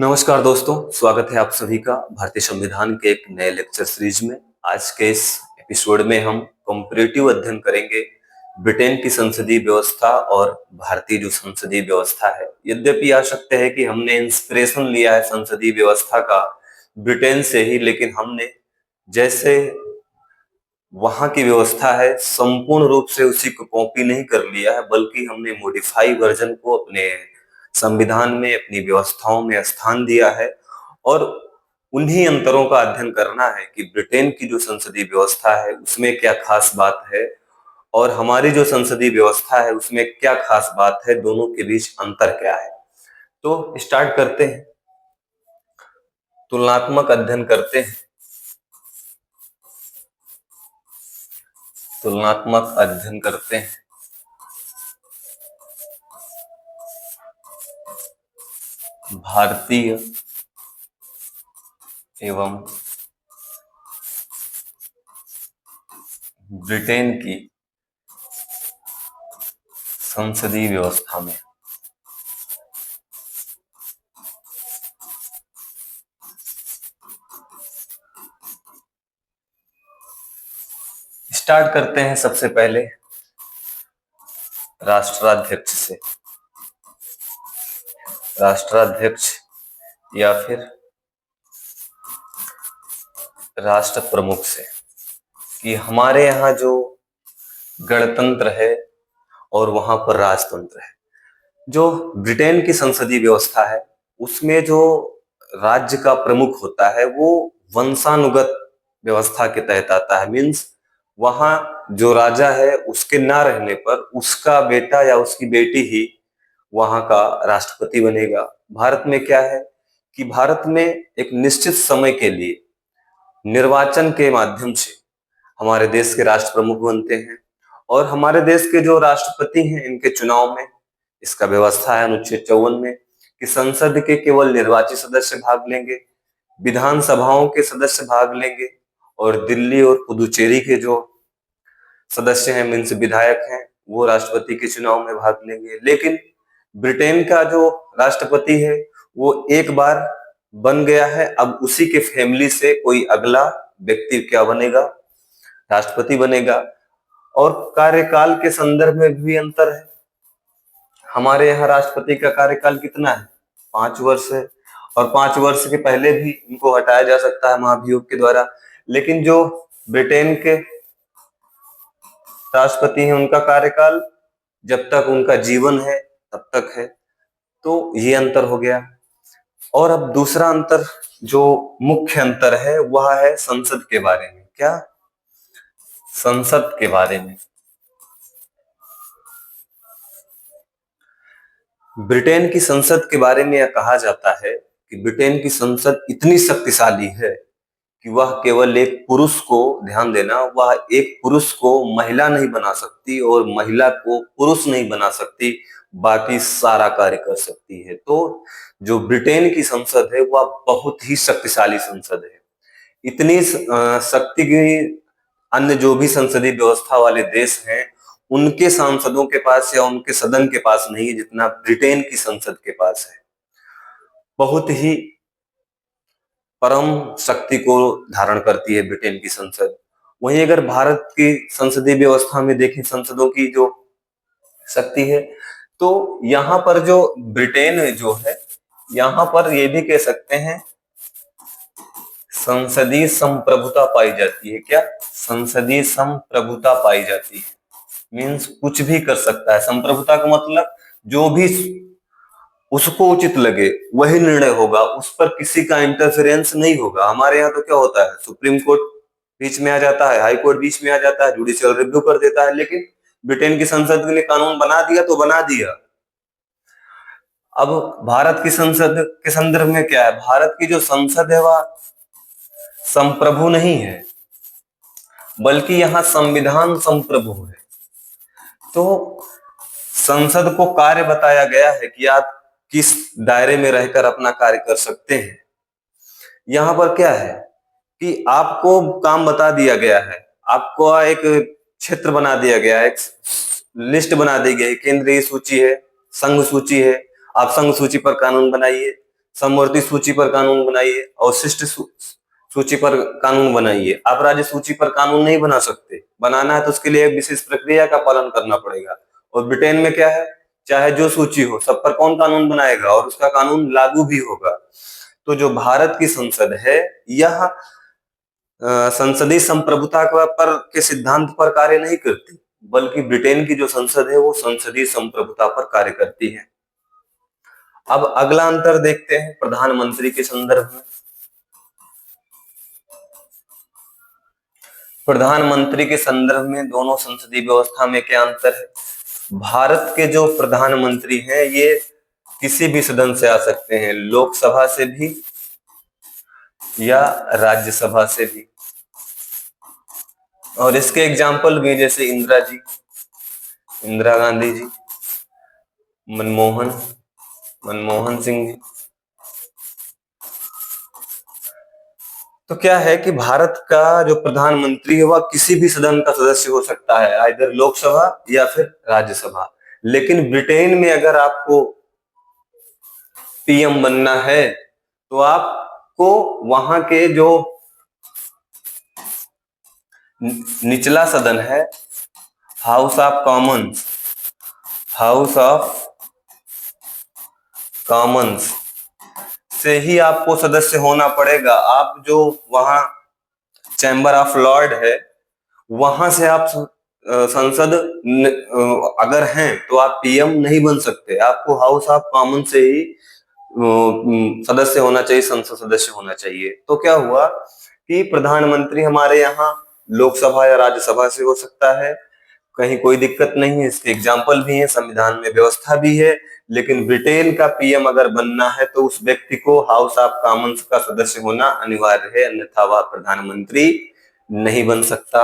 नमस्कार दोस्तों, स्वागत है आप सभी का भारतीय संविधान के एक नए लेक्चर सीरीज में। आज के इस एपिसोड में हम कंपैरेटिव अध्ययन करेंगे ब्रिटेन की संसदीय व्यवस्था और भारतीय जो संसदीय व्यवस्था है। यद्यपि आ सकते हैं कि हमने इंस्पिरेशन लिया है संसदीय व्यवस्था का ब्रिटेन से ही, लेकिन हमने जैसे वहां की व्यवस्था है संपूर्ण रूप से उसी को कॉपी नहीं कर लिया है, बल्कि हमने मॉडिफाई वर्जन को अपने संविधान में, अपनी व्यवस्थाओं में स्थान दिया है। और उन्हीं अंतरों का अध्ययन करना है कि ब्रिटेन की जो संसदीय व्यवस्था है उसमें क्या खास बात है और हमारी जो संसदीय व्यवस्था है उसमें क्या खास बात है, दोनों के बीच अंतर क्या है। तो स्टार्ट करते हैं, तुलनात्मक अध्ययन करते हैं। तुलनात्मक अध्ययन करते हैं भारतीय एवं ब्रिटेन की संसदीय व्यवस्था में। स्टार्ट करते हैं सबसे पहले राष्ट्राध्यक्ष से। राष्ट्राध्यक्ष या फिर राष्ट्र प्रमुख से कि हमारे यहाँ जो गणतंत्र है और वहां पर राजतंत्र है। जो ब्रिटेन की संसदीय व्यवस्था है उसमें जो राज्य का प्रमुख होता है वो वंशानुगत व्यवस्था के तहत आता है। मीन्स वहां जो राजा है उसके ना रहने पर उसका बेटा या उसकी बेटी ही वहां का राष्ट्रपति बनेगा। भारत में क्या है कि भारत में एक निश्चित समय के लिए निर्वाचन के माध्यम से हमारे देश के राष्ट्र प्रमुख बनते हैं और हमारे देश के जो राष्ट्रपति हैं इनके चुनाव में इसका व्यवस्था है अनुच्छेद 54 में कि संसद के केवल निर्वाचित सदस्य भाग लेंगे, विधानसभाओं के सदस्य भाग लेंगे और दिल्ली और पुदुचेरी के जो सदस्य हैं, मीन्स विधायक हैं, वो राष्ट्रपति के चुनाव में भाग लेंगे। लेकिन ब्रिटेन का जो राष्ट्रपति है वो एक बार बन गया है, अब उसी के फैमिली से कोई अगला व्यक्ति क्या बनेगा, राष्ट्रपति बनेगा। और कार्यकाल के संदर्भ में भी अंतर है। हमारे यहाँ राष्ट्रपति का कार्यकाल कितना है, 5 वर्ष है और 5 वर्ष के पहले भी इनको हटाया जा सकता है महाभियोग के द्वारा। लेकिन जो ब्रिटेन के राष्ट्रपति हैं उनका कार्यकाल जब तक उनका जीवन है तब तक है। तो ये अंतर हो गया। और अब दूसरा अंतर, जो मुख्य अंतर है, वह है संसद के बारे में। क्या? संसद के बारे में। ब्रिटेन की संसद के बारे में यह कहा जाता है कि ब्रिटेन की संसद इतनी शक्तिशाली है कि वह केवल एक पुरुष को, ध्यान देना, वह एक पुरुष को महिला नहीं बना सकती और महिला को पुरुष नहीं बना सकती, बाकी सारा कार्य कर सकती है। तो जो ब्रिटेन की संसद है वह बहुत ही शक्तिशाली संसद है। इतनी शक्ति की अन्य जो भी संसदीय व्यवस्था वाले देश हैं उनके सांसदों के पास या उनके सदन के पास नहीं है जितना ब्रिटेन की संसद के पास है। बहुत ही परम शक्ति को धारण करती है ब्रिटेन की संसद। वहीं अगर भारत की संसदीय व्यवस्था में देखें संसदों की जो शक्ति है, तो यहाँ पर जो ब्रिटेन जो है, यहाँ पर ये भी कह सकते हैं संसदीय संप्रभुता पाई जाती है। क्या? संसदीय संप्रभुता पाई जाती है। मीन्स कुछ भी कर सकता है। संप्रभुता का मतलब जो भी उसको उचित लगे वही निर्णय होगा, उस पर किसी का इंटरफेरेंस नहीं होगा। हमारे यहाँ तो क्या होता है, सुप्रीम कोर्ट बीच में आ जाता है, हाई कोर्ट बीच में आ जाता है, जुडिशियल रिव्यू कर देता है। लेकिन ब्रिटेन की संसद ने कानून बना दिया तो बना दिया। अब भारत की संसद के संदर्भ में क्या है, भारत की जो संसद है वह संप्रभु नहीं है, बल्कि यहाँ संविधान संप्रभु है। तो संसद को कार्य बताया गया है कि आप किस दायरे में रहकर अपना कार्य कर सकते हैं। यहाँ पर क्या है कि आपको काम बता दिया गया है, आपको एक क्षेत्र बना दिया गया है, एक लिस्ट बना दी गई है, केंद्रीय सूची है, संघ सूची है, आप संघ सूची पर कानून बनाइए। समवर्ती सूची पर कानून बनाइए, अवशिष्ट सूची पर कानून बनाइए। आप राज्य सूची पर कानून नहीं बना सकते, बनाना है तो उसके लिए एक विशेष प्रक्रिया का पालन करना पड़ेगा। और ब्रिटेन में क्या है, चाहे जो सूची हो, सब पर कौन कानून बनाएगा और उसका कानून लागू भी होगा। तो जो भारत की संसद है, यह संसदीय संप्रभुता पर के सिद्धांत पर कार्य नहीं करती, बल्कि ब्रिटेन की जो संसद है वो संसदीय संप्रभुता पर कार्य करती है। अब अगला अंतर देखते हैं प्रधानमंत्री के संदर्भ में। प्रधानमंत्री के संदर्भ में दोनों संसदीय व्यवस्था में क्या अंतर है? भारत के जो प्रधानमंत्री हैं ये किसी भी सदन से आ सकते हैं, लोकसभा से भी या राज्यसभा से भी। और इसके एग्जाम्पल भी जैसे इंदिरा गांधी जी, मनमोहन सिंह जी। तो क्या है कि भारत का जो प्रधानमंत्री है वह किसी भी सदन का सदस्य हो सकता है, आइदर लोकसभा या फिर राज्यसभा। लेकिन ब्रिटेन में अगर आपको पीएम बनना है तो आपको वहां के जो निचला सदन है, हाउस ऑफ कॉमन्स से ही आपको सदस्य होना पड़ेगा। आप जो वहां चैम्बर ऑफ लॉर्ड है वहां से आप संसद अगर हैं तो आप पीएम नहीं बन सकते, आपको हाउस ऑफ कॉमन से ही सदस्य होना चाहिए, संसद सदस्य होना चाहिए। तो क्या हुआ कि प्रधानमंत्री हमारे यहाँ लोकसभा या राज्यसभा से हो सकता है, कहीं कोई दिक्कत नहीं है, इसके एग्जाम्पल भी है, संविधान में व्यवस्था भी है। लेकिन ब्रिटेन का पीएम अगर बनना है तो उस व्यक्ति को हाउस ऑफ कॉमन्स का सदस्य होना अनिवार्य है, अन्यथा वह प्रधानमंत्री नहीं बन सकता।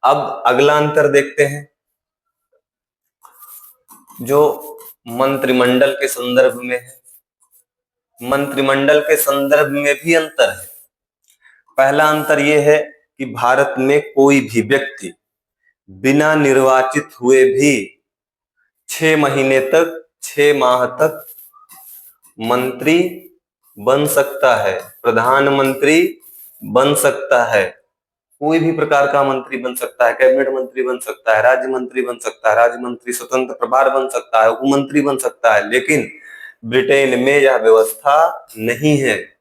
अब अगला अंतर देखते हैं जो मंत्रिमंडल के संदर्भ में है। मंत्रिमंडल के संदर्भ में भी अंतर है। पहला अंतर यह है कि भारत में कोई भी व्यक्ति बिना निर्वाचित हुए भी 6 माह तक मंत्री बन सकता है, प्रधानमंत्री बन सकता है, कोई भी प्रकार का मंत्री बन सकता है, कैबिनेट मंत्री बन सकता है, राज्य मंत्री बन सकता है, राज्य मंत्री स्वतंत्र प्रभार बन सकता है, उपमंत्री बन सकता है। लेकिन ब्रिटेन में यह व्यवस्था नहीं है।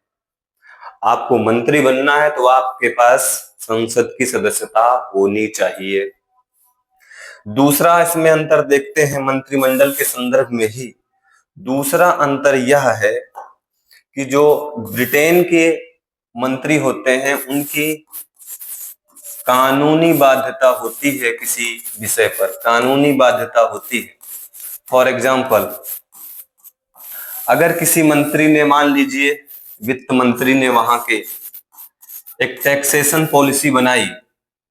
आपको मंत्री बनना है तो आपके पास संसद की सदस्यता होनी चाहिए। दूसरा इसमें अंतर देखते हैं मंत्रिमंडल के संदर्भ में ही। दूसरा अंतर यह है कि जो ब्रिटेन के मंत्री होते हैं उनकी कानूनी बाध्यता होती है, किसी विषय पर कानूनी बाध्यता होती है। फॉर एग्जाम्पल, अगर किसी मंत्री ने, मान लीजिए वित्त मंत्री ने वहां के एक टैक्सेशन पॉलिसी बनाई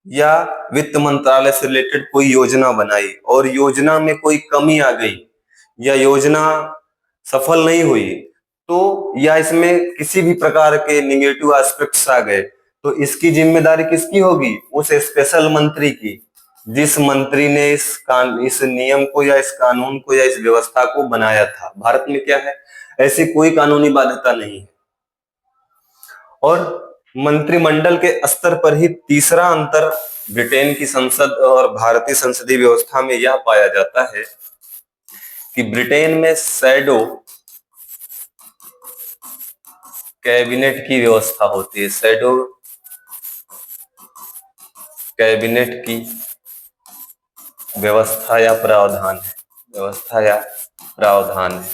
या वित्त मंत्रालय से रिलेटेड कोई योजना बनाई और योजना में कोई कमी आ गई या योजना सफल नहीं हुई, तो या इसमें किसी भी प्रकार के निगेटिव एस्पेक्ट्स आ गए, तो इसकी जिम्मेदारी किसकी होगी? उस स्पेशल मंत्री की, जिस मंत्री ने इस नियम को या इस कानून को या इस व्यवस्था को बनाया था। भारत में क्या है, ऐसी कोई कानूनी बाध्यता नहीं है। और मंत्रिमंडल के स्तर पर ही तीसरा अंतर ब्रिटेन की संसद और भारतीय संसदीय व्यवस्था में यह पाया जाता है कि ब्रिटेन में शैडो कैबिनेट की व्यवस्था होती है। शैडो कैबिनेट की व्यवस्था या प्रावधान है।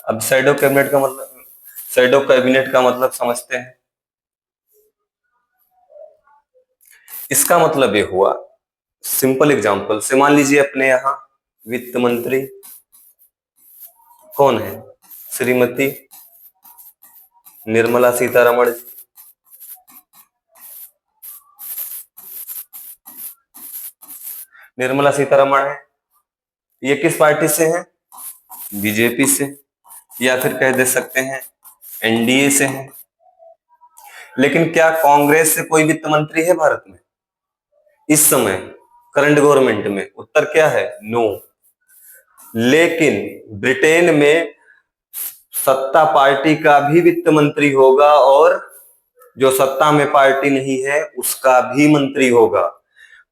अब शैडो कैबिनेट का मतलब समझते हैं। इसका मतलब ये हुआ, सिंपल एग्जांपल से मान लीजिए अपने यहाँ वित्त मंत्री कौन है? श्रीमती निर्मला सीतारमण जी। निर्मला सीतारमण है, ये किस पार्टी से हैं? बीजेपी से, या फिर कह दे सकते हैं एनडीए से हैं। लेकिन क्या कांग्रेस से कोई वित्त मंत्री है भारत में इस समय करंट गवर्नमेंट में? उत्तर क्या है? नो। लेकिन ब्रिटेन में सत्ता पार्टी का भी वित्त मंत्री होगा और जो सत्ता में पार्टी नहीं है उसका भी मंत्री होगा।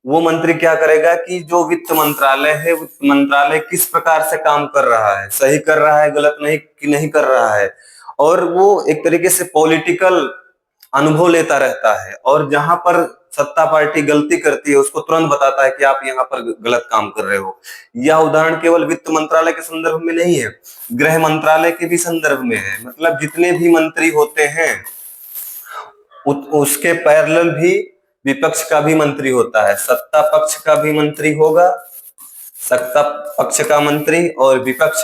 वो मंत्री क्या करेगा कि जो वित्त मंत्रालय है, वित्त मंत्रालय किस प्रकार से काम कर रहा है, सही कर रहा है, गलत नहीं कि नहीं कर रहा है, और वो एक तरीके से पॉलिटिकल अनुभव लेता रहता है, और जहां पर सत्ता पार्टी गलती करती है उसको तुरंत बताता है कि आप यहाँ पर गलत काम कर रहे हो। यह उदाहरण केवल वित्त मंत्रालय के संदर्भ में नहीं है, गृह मंत्रालय के भी संदर्भ में है। मतलब जितने भी मंत्री होते हैं उसके पैरेलल भी विपक्ष का भी मंत्री होता है। सत्ता पक्ष का भी मंत्री होगा, सत्ता पक्ष का मंत्री, और विपक्ष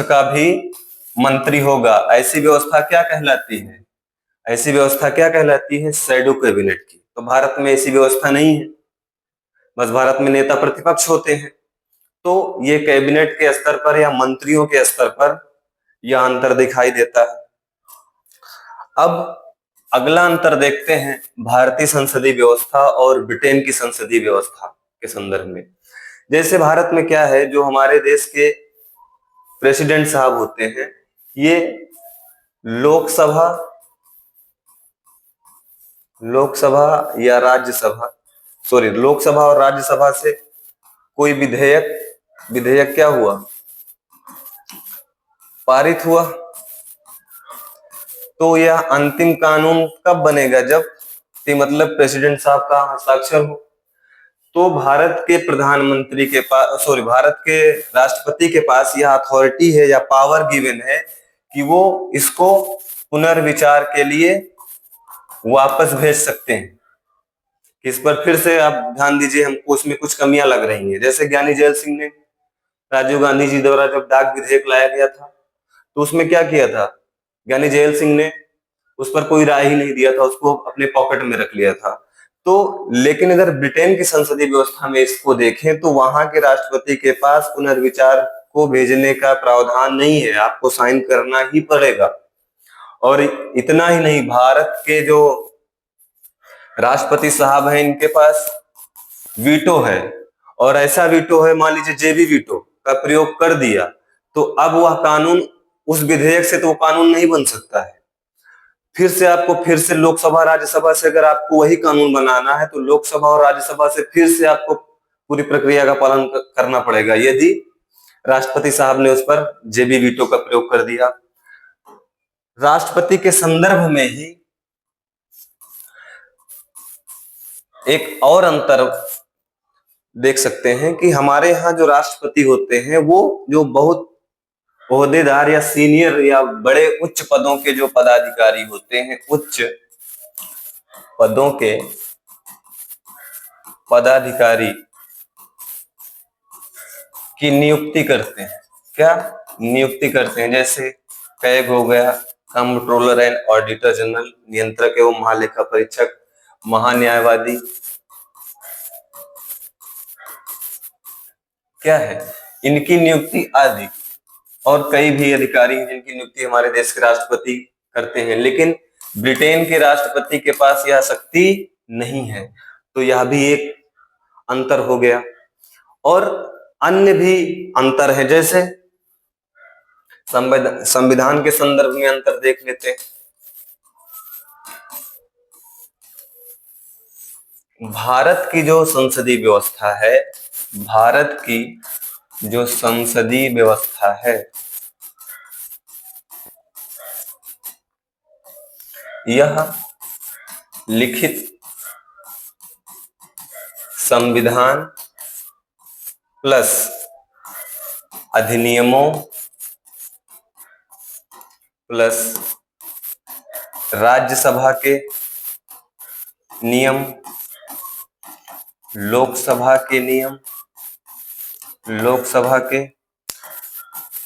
का भी मंत्री होगा। ऐसी व्यवस्था क्या कहलाती है? ऐसी व्यवस्था क्या कहलाती है? शैडो कैबिनेट की। तो भारत में ऐसी व्यवस्था नहीं है, बस भारत में नेता प्रतिपक्ष होते हैं। तो ये कैबिनेट के स्तर पर या मंत्रियों के स्तर पर यह अंतर दिखाई देता है। अब अगला अंतर देखते हैं भारतीय संसदीय व्यवस्था और ब्रिटेन की संसदीय व्यवस्था के संदर्भ में। जैसे भारत में क्या है, जो हमारे देश के प्रेसिडेंट साहब होते हैं, ये लोकसभा या राज्यसभा, लोकसभा और राज्यसभा से कोई विधेयक क्या हुआ, पारित हुआ, तो यह अंतिम कानून कब बनेगा? जब मतलब प्रेसिडेंट साहब का हस्ताक्षर हो। तो भारत के प्रधानमंत्री के पास, भारत के राष्ट्रपति के पास यह अथॉरिटी है या पावर गिवन है कि वो इसको पुनर्विचार के लिए वापस भेज सकते हैं। इस पर फिर से आप ध्यान दीजिए, हमको उसमें कुछ कमियां लग रही हैं। जैसे ज्ञानी जैल सिंह ने, राजीव गांधी जी द्वारा जब डाक विधेयक लाया गया था, तो उसमें क्या किया था? ज्ञानी जैल सिंह ने उस पर कोई राय ही नहीं दिया था, उसको अपने पॉकेट में रख लिया था। तो लेकिन अगर ब्रिटेन की संसदीय व्यवस्था में इसको देखें तो वहां के राष्ट्रपति के पास पुनर्विचार को भेजने का प्रावधान नहीं है, आपको साइन करना ही पड़ेगा। और इतना ही नहीं, भारत के जो राष्ट्रपति साहब हैं इनके पास वीटो है, और ऐसा वीटो है, मान लीजिए जेबी वीटो का प्रयोग कर दिया तो अब वह कानून, उस विधेयक से तो वो कानून नहीं बन सकता है। फिर से लोकसभा राज्यसभा से अगर आपको वही कानून बनाना है तो लोकसभा और राज्यसभा से फिर से आपको पूरी प्रक्रिया का पालन करना पड़ेगा, यदि राष्ट्रपति साहब ने उस पर जेबी वीटो का प्रयोग कर दिया। राष्ट्रपति के संदर्भ में ही एक और अंतर देख सकते हैं कि हमारे यहाँ जो राष्ट्रपति होते हैं वो जो बहुत ओहदेदार या सीनियर या बड़े उच्च पदों के जो पदाधिकारी होते हैं, उच्च पदों के पदाधिकारी की नियुक्ति करते हैं। क्या नियुक्ति करते हैं? जैसे कैग हो गया, कंट्रोलर एंड ऑडिटर जनरल, नियंत्रक एवं महालेखा परीक्षक, महान्यायवादी, क्या है, इनकी नियुक्ति आदि, और कई भी अधिकारी हैं जिनकी नियुक्ति हमारे देश के राष्ट्रपति करते हैं। लेकिन ब्रिटेन के राष्ट्रपति के पास यह शक्ति नहीं है। तो यह भी एक अंतर हो गया। और अन्य भी अंतर है, जैसे संविधान के संदर्भ में अंतर देख लेते हैं। भारत की जो संसदीय व्यवस्था है, भारत की जो संसदीय व्यवस्था है, यह लिखित संविधान प्लस अधिनियमों प्लस राज्यसभा के नियम, लोकसभा के नियम, लोकसभा के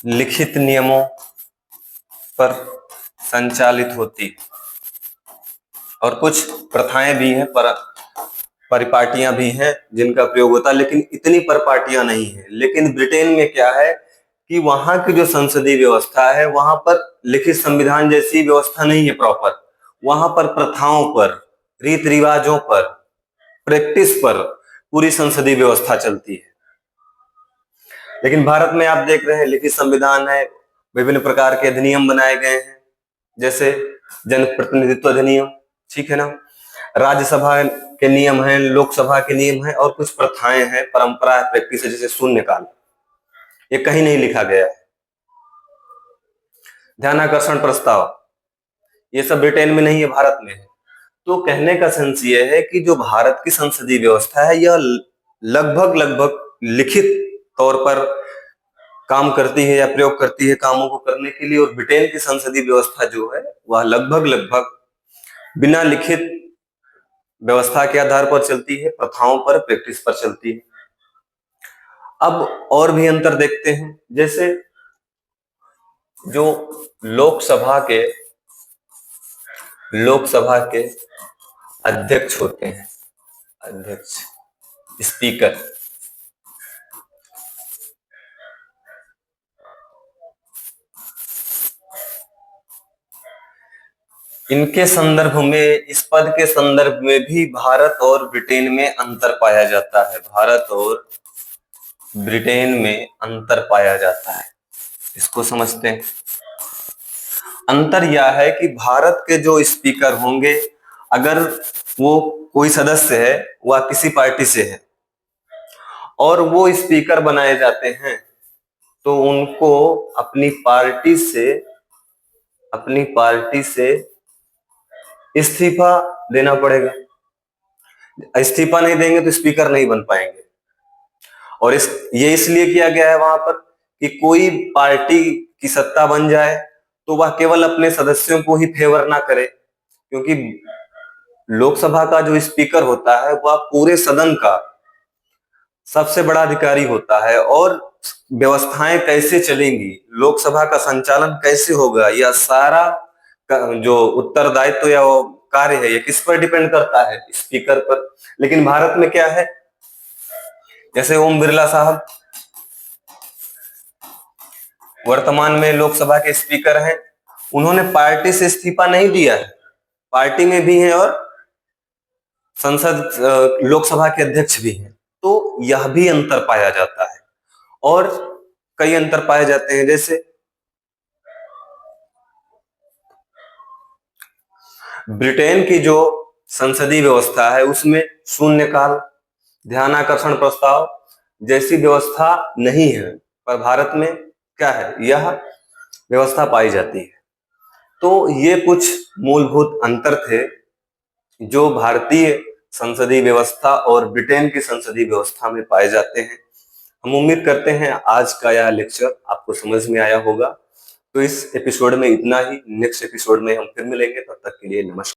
लिखित नियमों पर संचालित होती। और कुछ प्रथाएं भी हैं, परिपाटियां भी हैं जिनका प्रयोग होता है, लेकिन इतनी परिपाटियां नहीं है। लेकिन ब्रिटेन में क्या है कि वहां की जो संसदीय व्यवस्था है, वहां पर लिखित संविधान जैसी व्यवस्था नहीं है प्रॉपर। वहां पर प्रथाओं पर, रीति रिवाजों पर, प्रैक्टिस पर पूरी संसदीय व्यवस्था चलती है। लेकिन भारत में आप देख रहे हैं लिखित संविधान है, विभिन्न प्रकार के अधिनियम बनाए गए हैं, जैसे जन प्रतिनिधित्व अधिनियम, ठीक है ना, राज्यसभा के नियम हैं, लोकसभा के नियम हैं, और कुछ प्रथाएं हैं, परंपरा प्रैक्टिस है, जैसे शून्यकाल, ये कहीं नहीं लिखा गया है। ध्यानाकर्षण प्रस्ताव, ये सब ब्रिटेन में नहीं है, भारत में है। तो कहने का सेंस ये है कि जो भारत की संसदीय व्यवस्था है यह लगभग लगभग लिखित तौर पर काम करती है या प्रयोग करती है कामों को करने के लिए, और ब्रिटेन की संसदीय व्यवस्था जो है वह लगभग लगभग बिना लिखित व्यवस्था के आधार पर चलती है, प्रथाओं पर, प्रैक्टिस पर चलती है। अब और भी अंतर देखते हैं, जैसे जो लोकसभा के अध्यक्ष होते हैं, अध्यक्ष, स्पीकर, इनके संदर्भ में, इस पद के संदर्भ में भी भारत और ब्रिटेन में अंतर पाया जाता है। भारत और ब्रिटेन में अंतर पाया जाता है, इसको समझते हैं। अंतर यह है कि भारत के जो स्पीकर होंगे, अगर वो कोई सदस्य है, वह किसी पार्टी से है और वो स्पीकर बनाए जाते हैं, तो उनको अपनी पार्टी से इस्तीफा देना पड़ेगा। इस्तीफा नहीं देंगे तो स्पीकर नहीं बन पाएंगे। और ये इसलिए किया गया है वहां पर कि कोई पार्टी की सत्ता बन जाए तो वह केवल अपने सदस्यों को ही फेवर ना करे, क्योंकि लोकसभा का जो स्पीकर होता है वह पूरे सदन का सबसे बड़ा अधिकारी होता है, और व्यवस्थाएं कैसे चलेंगी, लोकसभा का संचालन कैसे होगा, यह सारा जो उत्तरदायित्व या कार्य है ये किस पर डिपेंड करता है, स्पीकर पर। लेकिन भारत में क्या है, जैसे ओम बिरला साहब वर्तमान में लोकसभा के स्पीकर हैं, उन्होंने पार्टी से इस्तीफा नहीं दिया है, पार्टी में भी हैं और संसद लोकसभा के अध्यक्ष भी हैं। तो यह भी अंतर पाया जाता है, और कई अंतर पाए जाते हैं, जैसे ब्रिटेन की जो संसदीय व्यवस्था है उसमें शून्यकाल, ध्यानाकर्षण प्रस्ताव जैसी व्यवस्था नहीं है, पर भारत में क्या है, यह व्यवस्था पाई जाती है। तो ये कुछ मूलभूत अंतर थे जो भारतीय संसदीय व्यवस्था और ब्रिटेन की संसदीय व्यवस्था में पाए जाते हैं। हम उम्मीद करते हैं आज का यह लेक्चर आपको समझ में आया होगा। तो इस एपिसोड में इतना ही, नेक्स्ट एपिसोड में हम फिर मिलेंगे, तब तक के लिए नमस्कार।